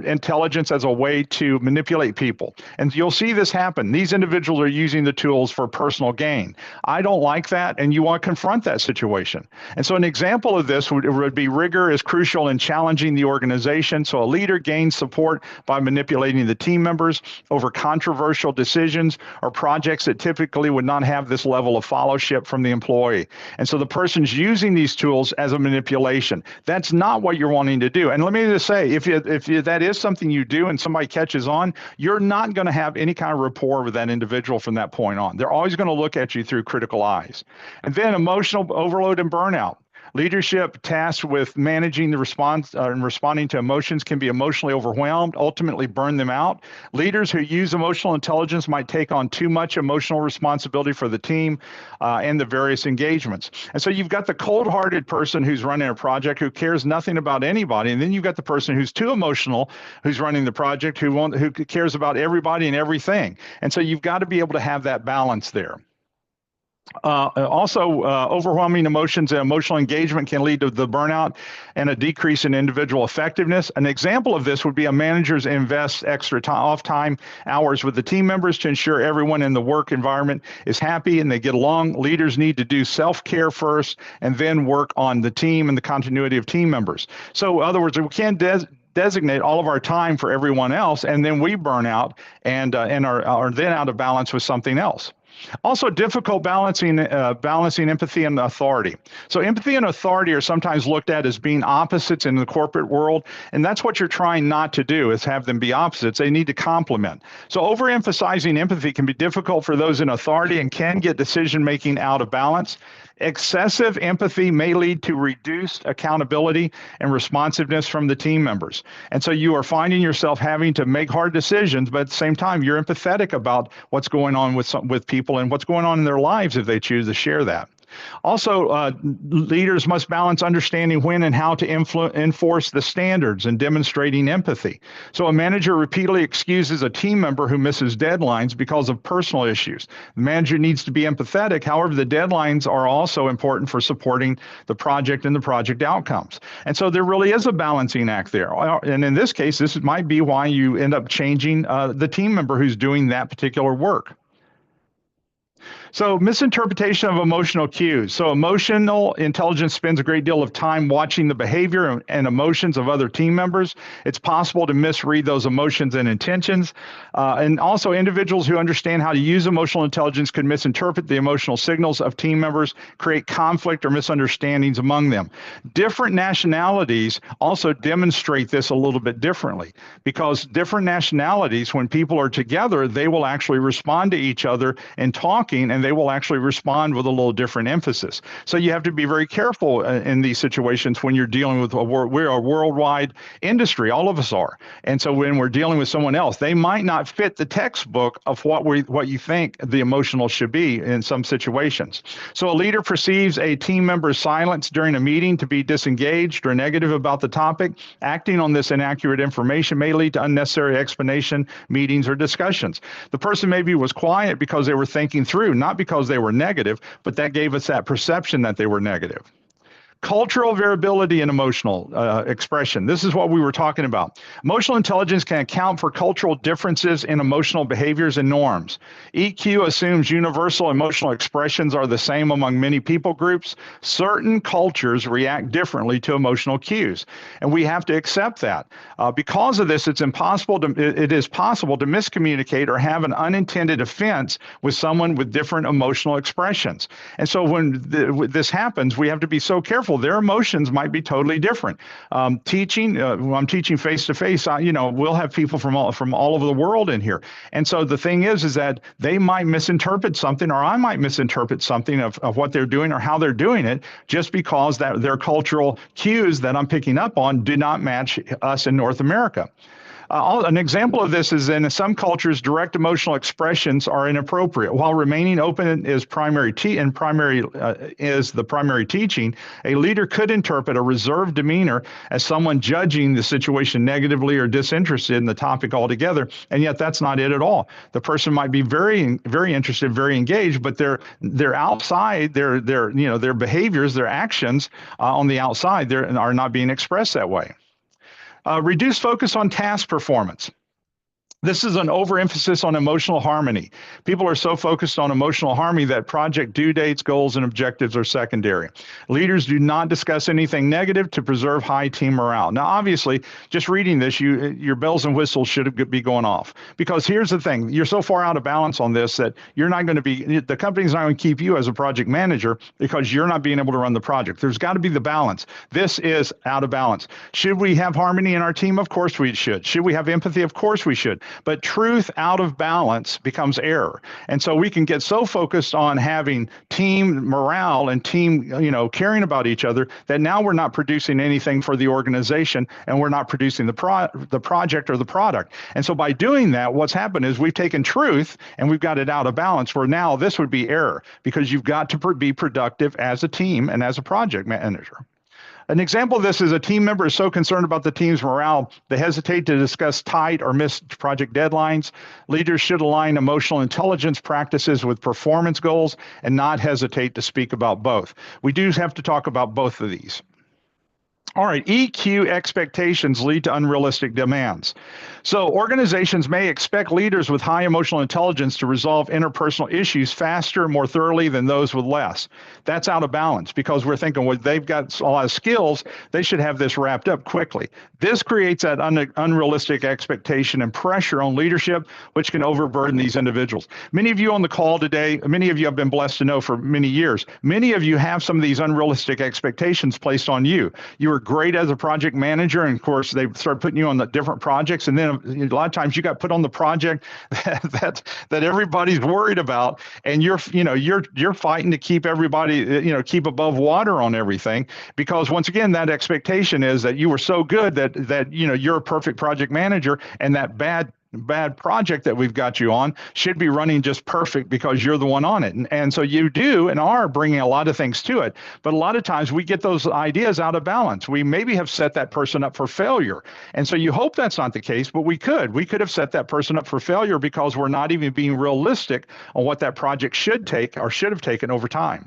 intelligence as a way to manipulate people. And you'll see this happen. These individuals are using the tools for personal gain. I don't like that, and you want to confront that situation. And so an example of this would be rigor is crucial in challenging the organization. So a leader gains support by manipulating the team members over controversial decisions or projects that typically would not have this level of fellowship from the employee. And so the person's using these tools as a manipulation. That's not what you're wanting to do. And let me just say, if that is something you do and somebody catches on, you're not going to have any kind of rapport with that individual from that point on. They're always going to look at you through critical eyes. And then emotional overload and burnout. Leadership tasked with managing the response and responding to emotions can be emotionally overwhelmed, ultimately burn them out. Leaders who use emotional intelligence might take on too much emotional responsibility for the team and the various engagements. And so you've got the cold-hearted person who's running a project who cares nothing about anybody, and then you've got the person who's too emotional who's running the project who cares about everybody and everything. And so you've got to be able to have that balance there. Overwhelming emotions and emotional engagement can lead to the burnout and a decrease in individual effectiveness. An example of this would be a manager's invest extra off time hours with the team members to ensure everyone in the work environment is happy and they get along. Leaders need to do self-care first and then work on the team and the continuity of team members. So in other words, we can't designate all of our time for everyone else, and then we burn out and are then out of balance with something else. Also, difficult balancing empathy and authority. So empathy and authority are sometimes looked at as being opposites in the corporate world, and that's what you're trying not to do, is have them be opposites. They need to complement. So overemphasizing empathy can be difficult for those in authority and can get decision-making out of balance. Excessive empathy may lead to reduced accountability and responsiveness from the team members. And so you are finding yourself having to make hard decisions, but at the same time, you're empathetic about what's going on with people and what's going on in their lives if they choose to share that. Also, leaders must balance understanding when and how to enforce the standards and demonstrating empathy. So a manager repeatedly excuses a team member who misses deadlines because of personal issues. The manager needs to be empathetic. However, the deadlines are also important for supporting the project and the project outcomes. And so there really is a balancing act there. And in this case, this might be why you end up changing the team member who's doing that particular work. So misinterpretation of emotional cues. So emotional intelligence spends a great deal of time watching the behavior and emotions of other team members. It's possible to misread those emotions and intentions. And also individuals who understand how to use emotional intelligence could misinterpret the emotional signals of team members, create conflict or misunderstandings among them. Different nationalities also demonstrate this a little bit differently, because different nationalities, when people are together, they will actually respond to each other in talking, and they will actually respond with a little different emphasis. So you have to be very careful in these situations when you're dealing with we're a worldwide industry, all of us are. And so when we're dealing with someone else, they might not fit the textbook of what you think the emotional should be in some situations. So a leader perceives a team member's silence during a meeting to be disengaged or negative about the topic. Acting on this inaccurate information may lead to unnecessary explanation, meetings, or discussions. The person maybe was quiet because they were thinking through, not because they were negative, but that gave us that perception that they were negative. Cultural variability in emotional expression. This is what we were talking about. Emotional intelligence can account for cultural differences in emotional behaviors and norms. EQ assumes universal emotional expressions are the same among many people groups. Certain cultures react differently to emotional cues, and we have to accept that. Because of this, it is possible to miscommunicate or have an unintended offense with someone with different emotional expressions. And so when this happens, we have to be so careful. Their emotions might be totally different. When I'm teaching face to face, we'll have people from all over the world in here. And so the thing is that they might misinterpret something, or I might misinterpret something of what they're doing or how they're doing it, just because that their cultural cues that I'm picking up on do not match us in North America. An example of this is in some cultures, direct emotional expressions are inappropriate. While remaining open is the primary teaching, a leader could interpret a reserved demeanor as someone judging the situation negatively or disinterested in the topic altogether, and yet that's not it at all. The person might be very, very interested, very engaged, but their outside, their behaviors, their actions on the outside, are not being expressed that way. Reduced focus on task performance. This is an overemphasis on emotional harmony. People are so focused on emotional harmony that project due dates, goals, and objectives are secondary. Leaders do not discuss anything negative to preserve high team morale. Now, obviously, just reading this, your bells and whistles should be going off. Because here's the thing, you're so far out of balance on this that the company's not going to keep you as a project manager because you're not being able to run the project. There's got to be the balance. This is out of balance. Should we have harmony in our team? Of course we should. Should we have empathy? Of course we should. But truth out of balance becomes error. And so we can get so focused on having team morale and team, caring about each other that now we're not producing anything for the organization and we're not producing the project or the product. And so by doing that, what's happened is we've taken truth and we've got it out of balance, where now this would be error, because you've got to be productive as a team and as a project manager. An example of this is a team member is so concerned about the team's morale, they hesitate to discuss tight or missed project deadlines. Leaders should align emotional intelligence practices with performance goals and not hesitate to speak about both. We do have to talk about both of these. All right, EQ expectations lead to unrealistic demands. So organizations may expect leaders with high emotional intelligence to resolve interpersonal issues faster, more thoroughly than those with less. That's out of balance because we're thinking, well, they've got a lot of skills, they should have this wrapped up quickly. This creates that unrealistic expectation and pressure on leadership, which can overburden these individuals. Many of you on the call today, many of you have been blessed to know for many years, many of you have some of these unrealistic expectations placed on you. You were great as a project manager, and of course they start putting you on the different projects, and then a lot of times you got put on the project that everybody's worried about, and you're fighting to keep everybody keep above water on everything, because once again that expectation is that you were so good that you're a perfect project manager, and that bad project that we've got you on should be running just perfect because you're the one on it. And so you do and are bringing a lot of things to it. But a lot of times we get those ideas out of balance. We maybe have set that person up for failure. And so you hope that's not the case, but we could have set that person up for failure because we're not even being realistic on what that project should take or should have taken over time.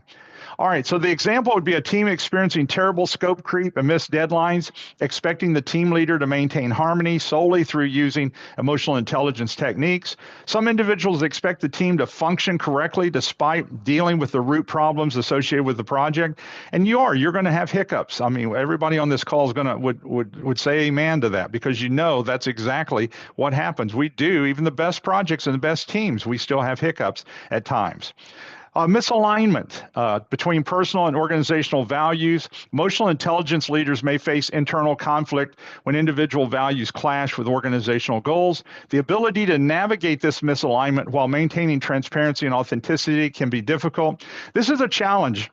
All right, so the example would be a team experiencing terrible scope creep and missed deadlines, expecting the team leader to maintain harmony solely through using emotional intelligence techniques. Some individuals expect the team to function correctly despite dealing with the root problems associated with the project. And you're going to have hiccups. I mean, everybody on this call is would say amen to that, because that's exactly what happens. We do, even the best projects and the best teams, we still have hiccups at times. Misalignment between personal and organizational values. Emotional intelligence leaders may face internal conflict when individual values clash with organizational goals. The ability to navigate this misalignment while maintaining transparency and authenticity can be difficult. This is a challenge.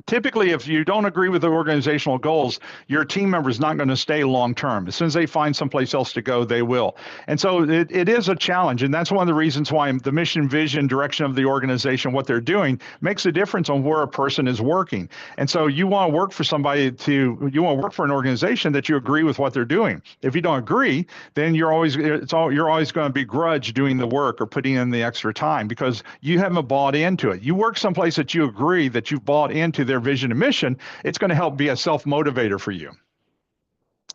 Typically, if you don't agree with the organizational goals, your team member is not going to stay long term. As soon as they find someplace else to go, they will. And so it is a challenge. And that's one of the reasons why the mission, vision, direction of the organization, what they're doing, makes a difference on where a person is working. And so you want to work for an organization that you agree with what they're doing. If you don't agree, then you're always going to begrudge doing the work or putting in the extra time because you haven't bought into it. You work someplace that you agree that you've bought into their vision and mission, it's going to help be a self-motivator for you.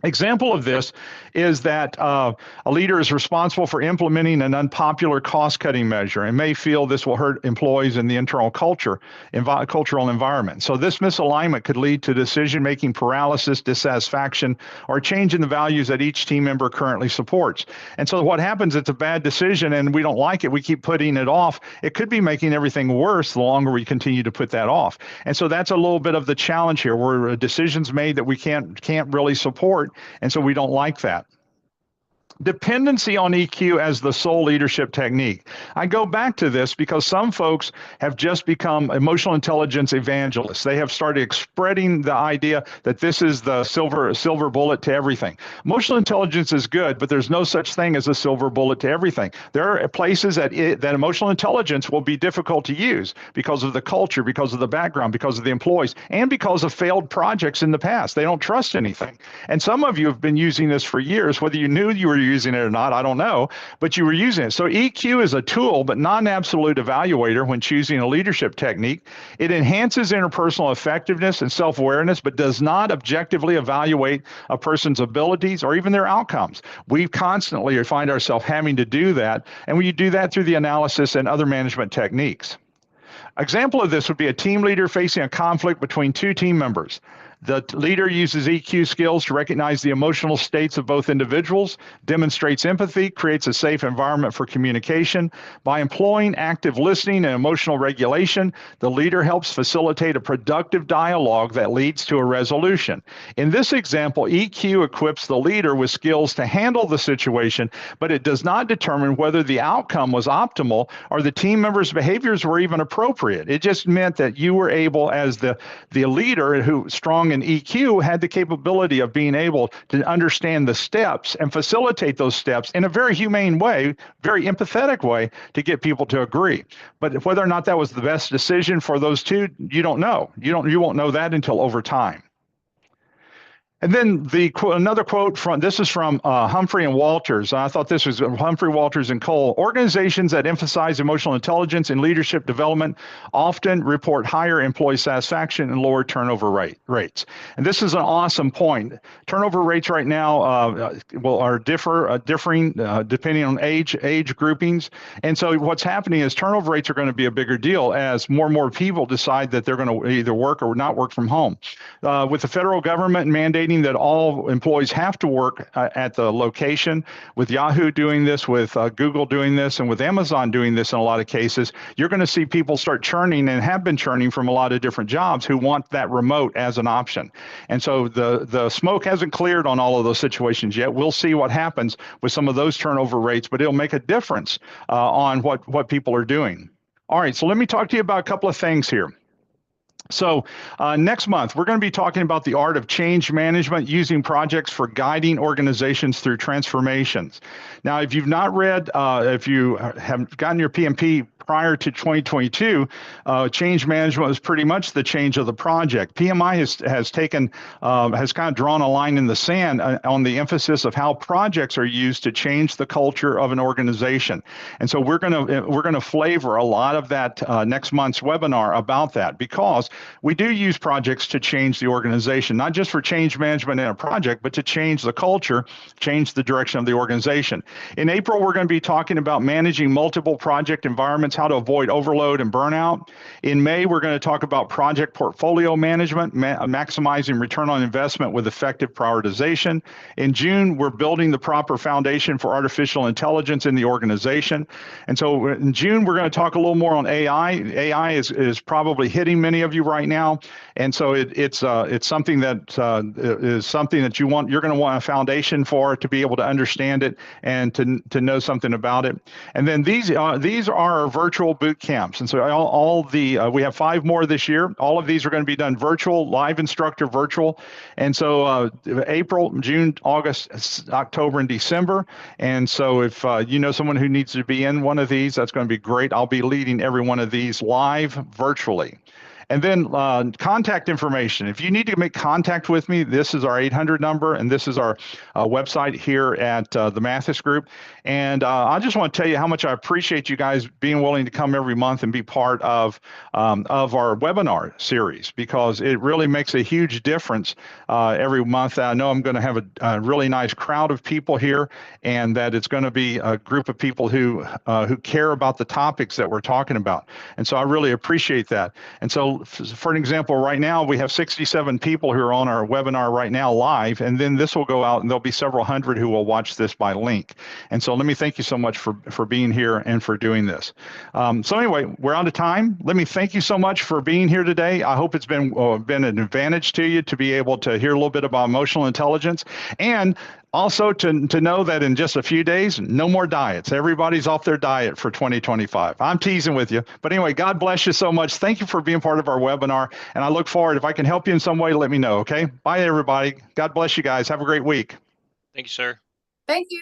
Example of this is that a leader is responsible for implementing an unpopular cost-cutting measure and may feel this will hurt employees in the internal cultural environment. So this misalignment could lead to decision-making paralysis, dissatisfaction, or a change in the values that each team member currently supports. And so what happens, it's a bad decision and we don't like it, we keep putting it off. It could be making everything worse the longer we continue to put that off. And so that's a little bit of the challenge here, where a decision's made that we can't really support. And so we don't like that. Dependency on EQ as the sole leadership technique. I go back to this because some folks have just become emotional intelligence evangelists. They have started spreading the idea that this is the silver bullet to everything. Emotional intelligence is good, but there's no such thing as a silver bullet to everything. There are places that emotional intelligence will be difficult to use because of the culture, because of the background, because of the employees, and because of failed projects in the past. They don't trust anything. And some of you have been using this for years, whether you knew you were using it or not, I don't know, but you were using it. So EQ is a tool, but not an absolute evaluator when choosing a leadership technique. It enhances interpersonal effectiveness and self-awareness, but does not objectively evaluate a person's abilities or even their outcomes. We constantly find ourselves having to do that, and we do that through the analysis and other management techniques. Example of this would be a team leader facing a conflict between two team members. The leader uses EQ skills to recognize the emotional states of both individuals, demonstrates empathy, creates a safe environment for communication. By employing active listening and emotional regulation, the leader helps facilitate a productive dialogue that leads to a resolution. In this example, EQ equips the leader with skills to handle the situation, but it does not determine whether the outcome was optimal or the team members' behaviors were even appropriate. It just meant that you were able, as the leader who strong in EQ, had the capability of being able to understand the steps and facilitate those steps in a very humane way, very empathetic way, to get people to agree. But whether or not that was the best decision for those two, you don't know. You won't know that until over time. And then another quote this is from Humphrey and Walters. I thought this was Humphrey, Walters, and Cole. Organizations that emphasize emotional intelligence in leadership development often report higher employee satisfaction and lower turnover rates. And this is an awesome point. Turnover rates right now are differing depending on age groupings. And so what's happening is turnover rates are going to be a bigger deal as more and more people decide that they're going to either work or not work from home. With the federal government mandating that all employees have to work at the location, with Yahoo doing this, with Google doing this, and with Amazon doing this in a lot of cases, you're going to see people start churning and have been churning from a lot of different jobs who want that remote as an option. And so the smoke hasn't cleared on all of those situations yet. We'll see what happens with some of those turnover rates, but it'll make a difference on what people are doing. All right, so let me talk to you about a couple of things here. So next month, we're going to be talking about the art of change management using projects for guiding organizations through transformations. Now, if you've not read, if you have gotten your PMP prior to 2022, change management was pretty much the change of the project. PMI has kind of drawn a line in the sand on the emphasis of how projects are used to change the culture of an organization. And so we're going to flavor a lot of that next month's webinar about that, because we do use projects to change the organization, not just for change management in a project, but to change the culture, change the direction of the organization. In April, we're going to be talking about managing multiple project environments, how to avoid overload and burnout. In May, we're going to talk about project portfolio management, maximizing return on investment with effective prioritization. In June, we're building the proper foundation for artificial intelligence in the organization. And so in June, we're going to talk a little more on AI. AI is probably hitting many of you right now. And so it's something that is something that you're going to want a foundation for, to be able to understand it and to know something about it. And then these are our virtual boot camps. And so we have 5 more this year. All of these are going to be done virtual, live instructor virtual. And so April, June, August, October, and December. And so if you know someone who needs to be in one of these, that's going to be great. I'll be leading every one of these live virtually. And then contact information. If you need to make contact with me, this is our 800 number, and this is our website here at the Mathis Group. And I just want to tell you how much I appreciate you guys being willing to come every month and be part of our webinar series, because it really makes a huge difference every month. I know I'm going to have a really nice crowd of people here, and that it's going to be a group of people who care about the topics that we're talking about. And so I really appreciate that. And so for an example, right now we have 67 people who are on our webinar right now live, and then this will go out and there'll be several hundred who will watch this by link. And so let me thank you so much for being here and for doing this. So anyway, we're out of time. Let me thank you so much for being here today. I hope it's been an advantage to you to be able to hear a little bit about emotional intelligence, and also to know that in just a few days, no more diets. Everybody's off their diet for 2025. I'm teasing with you. But anyway, God bless you so much. Thank you for being part of our webinar. And I look forward, if I can help you in some way, let me know, okay? Bye, everybody. God bless you guys. Have a great week. Thank you, sir. Thank you.